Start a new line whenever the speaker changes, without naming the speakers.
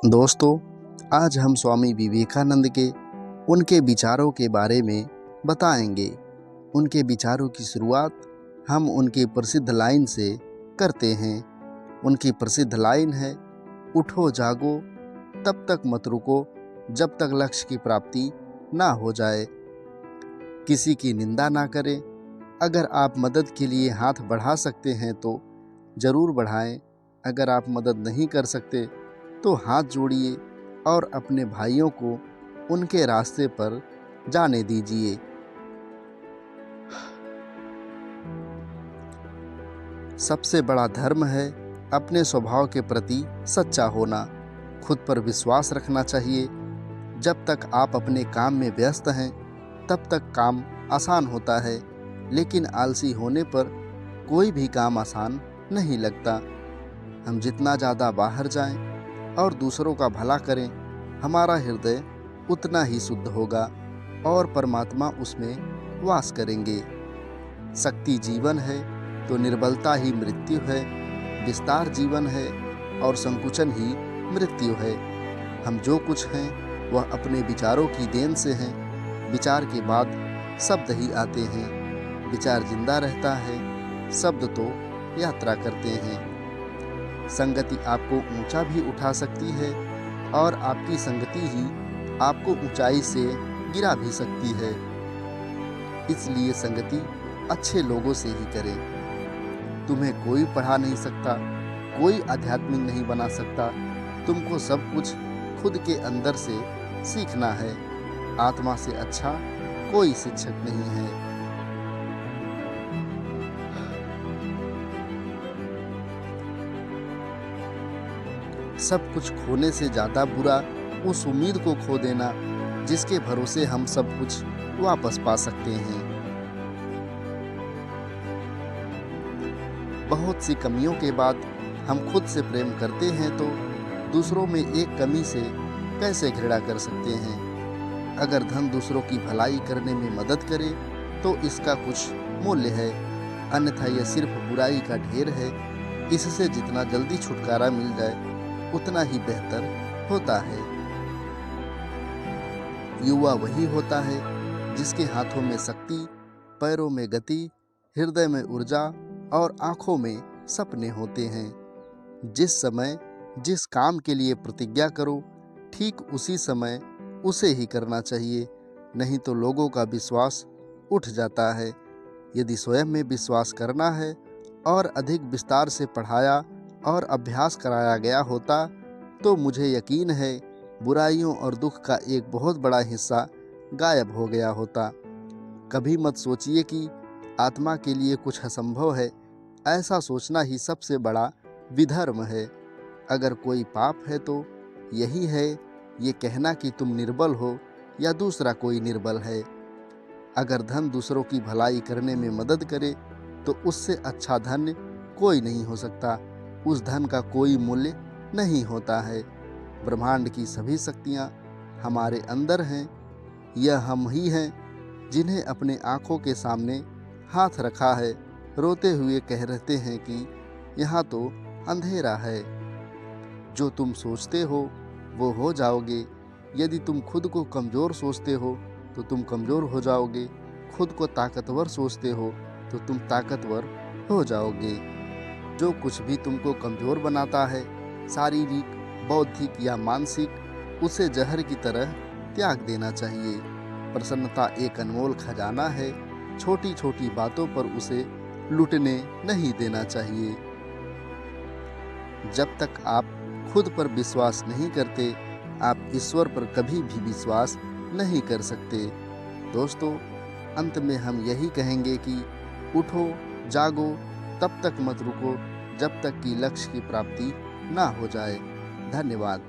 दोस्तों, आज हम स्वामी विवेकानंद के उनके विचारों के बारे में बताएंगे। उनके विचारों की शुरुआत हम उनकी प्रसिद्ध लाइन से करते हैं। उनकी प्रसिद्ध लाइन है, उठो जागो तब तक मत रुको जब तक लक्ष्य की प्राप्ति ना हो जाए। किसी की निंदा ना करें। अगर आप मदद के लिए हाथ बढ़ा सकते हैं तो ज़रूर बढ़ाएं। अगर आप मदद नहीं कर सकते तो हाथ जोड़िए और अपने भाइयों को उनके रास्ते पर जाने दीजिए। सबसे बड़ा धर्म है अपने स्वभाव के प्रति सच्चा होना। खुद पर विश्वास रखना चाहिए। जब तक आप अपने काम में व्यस्त हैं तब तक काम आसान होता है, लेकिन आलसी होने पर कोई भी काम आसान नहीं लगता। हम जितना ज़्यादा बाहर जाएं और दूसरों का भला करें, हमारा हृदय उतना ही शुद्ध होगा और परमात्मा उसमें वास करेंगे। शक्ति जीवन है तो निर्बलता ही मृत्यु है। विस्तार जीवन है और संकुचन ही मृत्यु है। हम जो कुछ हैं वह अपने विचारों की देन से हैं। विचार के बाद शब्द ही आते हैं। विचार जिंदा रहता है, शब्द तो यात्रा करते हैं। संगति आपको ऊंचा भी उठा सकती है और आपकी संगति ही आपको ऊंचाई से गिरा भी सकती है। इसलिए संगति अच्छे लोगों से ही करें। तुम्हें कोई पढ़ा नहीं सकता, कोई आध्यात्मिक नहीं बना सकता। तुमको सब कुछ खुद के अंदर से सीखना है। आत्मा से अच्छा कोई शिक्षक नहीं है। सब कुछ खोने से ज़्यादा बुरा उस उम्मीद को खो देना जिसके भरोसे हम सब कुछ वापस पा सकते हैं। बहुत सी कमियों के बाद हम खुद से प्रेम करते हैं तो दूसरों में एक कमी से कैसे घृणा कर सकते हैं। अगर धन दूसरों की भलाई करने में मदद करे तो इसका कुछ मूल्य है, अन्यथा यह सिर्फ बुराई का ढेर है। इससे जितना जल्दी छुटकारा मिल जाए उतना ही बेहतर होता है। युवा वही होता है जिसके हाथों में शक्ति, पैरों में गति, हृदय में ऊर्जा और आंखों में सपने होते हैं। जिस समय जिस काम के लिए प्रतिज्ञा करो, ठीक उसी समय उसे ही करना चाहिए, नहीं तो लोगों का विश्वास उठ जाता है। यदि स्वयं में विश्वास करना है और अधिक विस्तार से पढ़ाया और अभ्यास कराया गया होता तो मुझे यकीन है बुराइयों और दुख का एक बहुत बड़ा हिस्सा गायब हो गया होता। कभी मत सोचिए कि आत्मा के लिए कुछ असंभव है। ऐसा सोचना ही सबसे बड़ा विधर्म है। अगर कोई पाप है तो यही है ये कहना कि तुम निर्बल हो या दूसरा कोई निर्बल है। अगर धन दूसरों की भलाई करने में मदद करे तो उससे अच्छा धन कोई नहीं हो सकता। उस धन का कोई मूल्य नहीं होता है। ब्रह्मांड की सभी शक्तियाँ हमारे अंदर हैं। यह हम ही हैं जिन्हें अपने आँखों के सामने हाथ रखा है, रोते हुए कह रहते हैं कि यहाँ तो अंधेरा है। जो तुम सोचते हो वो हो जाओगे। यदि तुम खुद को कमज़ोर सोचते हो तो तुम कमज़ोर हो जाओगे। खुद को ताकतवर सोचते हो तो तुम ताकतवर हो जाओगे। जो कुछ भी तुमको कमज़ोर बनाता है, शारीरिक, बौद्धिक या मानसिक, उसे जहर की तरह त्याग देना चाहिए। प्रसन्नता एक अनमोल खजाना है। छोटी छोटी बातों पर उसे लूटने नहीं देना चाहिए। जब तक आप खुद पर विश्वास नहीं करते, आप ईश्वर पर कभी भी विश्वास नहीं कर सकते। दोस्तों, अंत में हम यही कहेंगे कि उठो जागो तब तक मत रुको जब तक कि लक्ष्य की प्राप्ति ना हो जाए। धन्यवाद।